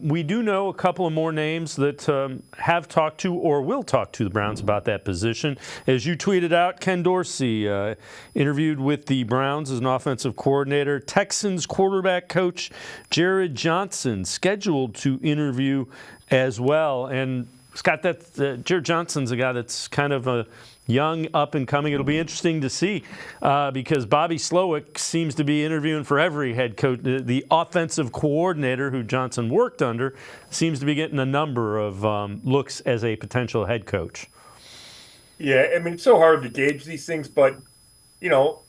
We do know a couple of more names that have talked to or will talk to the Browns about that position. As you tweeted out, Ken Dorsey interviewed with the Browns as an offensive coordinator. Texans quarterback coach Jerrod Johnson scheduled to interview as well. And Scott, Jerrod Johnson's a guy that's kind of a young, up and coming. It'll be interesting to see because Bobby Slowick seems to be interviewing for every head coach. The offensive coordinator who Johnson worked under seems to be getting a number of looks as a potential head coach. Yeah, I mean, it's so hard to gauge these things, but,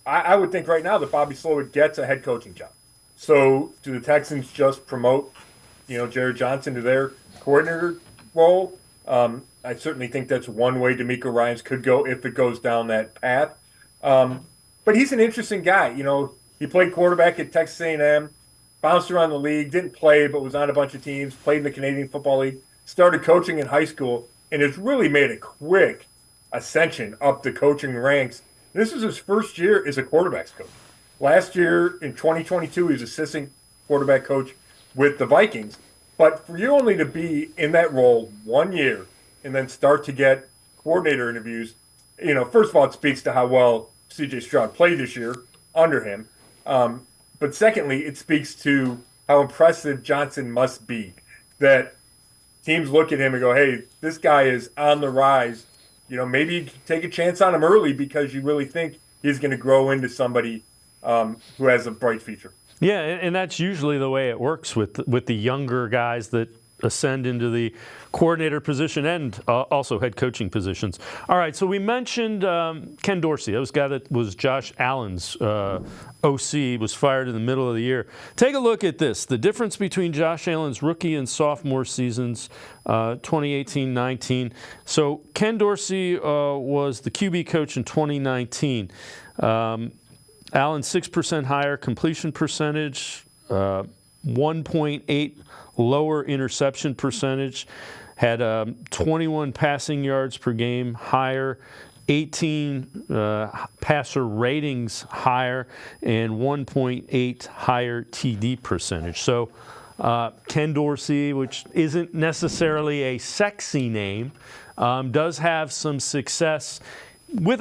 I would think right now that Bobby Slowick gets a head coaching job. So do the Texans just promote, Jerrod Johnson to their coordinator role? I certainly think that's one way D'Amico Ryans could go if it goes down that path. But he's an interesting guy. He played quarterback at Texas A&M, bounced around the league, didn't play but was on a bunch of teams, played in the Canadian Football League, started coaching in high school, and has really made a quick ascension up the coaching ranks. This is his first year as a quarterback's coach. Last year in 2022, he was assistant quarterback coach with the Vikings. But for you only to be in that role 1 year and then start to get coordinator interviews, first of all, it speaks to how well C.J. Stroud played this year under him. But secondly, it speaks to how impressive Johnson must be, that teams look at him and go, hey, this guy is on the rise. Maybe you take a chance on him early because you really think he's going to grow into somebody who has a bright future. Yeah, and that's usually the way it works with the younger guys that ascend into the coordinator position and also head coaching positions. All right, so we mentioned Ken Dorsey. That was a guy that was Josh Allen's OC, was fired in the middle of the year. Take a look at this. The difference between Josh Allen's rookie and sophomore seasons, 2018-19. So Ken Dorsey was the QB coach in 2019. Allen 6% higher completion percentage, 1.8 lower interception percentage, had 21 passing yards per game higher, 18 passer ratings higher, and 1.8 higher TD percentage. So Ken Dorsey, which isn't necessarily a sexy name, does have some success with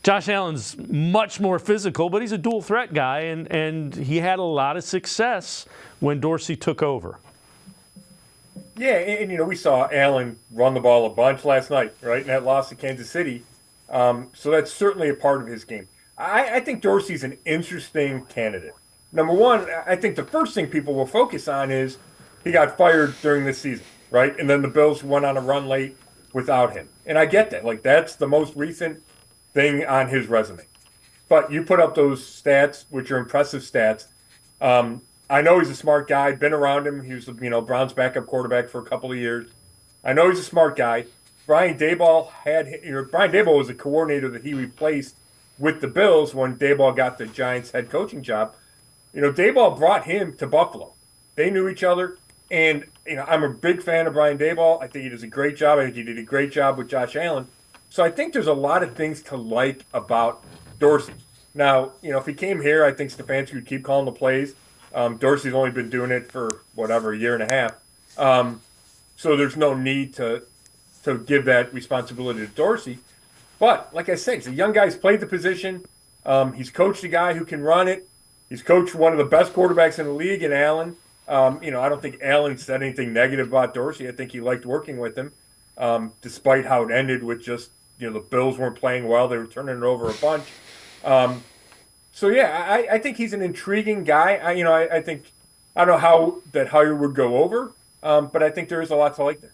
Josh Allen's much more physical, but he's a dual threat guy, and he had a lot of success when Dorsey took over. Yeah, and we saw Allen run the ball a bunch last night, right, in that loss to Kansas City. So that's certainly a part of his game. I think Dorsey's an interesting candidate. Number one, I think the first thing people will focus on is he got fired during this season, right? And then the Bills went on a run late without him. And I get that. That's the most recent thing on his resume. But you put up those stats, which are impressive stats. I know he's a smart guy. Been around him. He was, Brown's backup quarterback for a couple of years. I know he's a smart guy. Brian Daboll was a coordinator that he replaced with the Bills when Daboll got the Giants head coaching job. Daboll brought him to Buffalo. They knew each other. And, I'm a big fan of Brian Daboll. I think he does a great job. I think he did a great job with Josh Allen. So I think there's a lot of things to like about Dorsey. Now, if he came here, I think Stefanski would keep calling the plays. Dorsey's only been doing it for, a year and a half. So there's no need to give that responsibility to Dorsey. But, like I said, he's a young guy. He's played the position. He's coached a guy who can run it. He's coached one of the best quarterbacks in the league in Allen. I don't think Allen said anything negative about Dorsey. I think he liked working with him, despite how it ended with just, the Bills weren't playing well. They were turning it over a bunch. So, yeah, I think he's an intriguing guy. I think – I don't know how that hire would go over, but I think there is a lot to like there.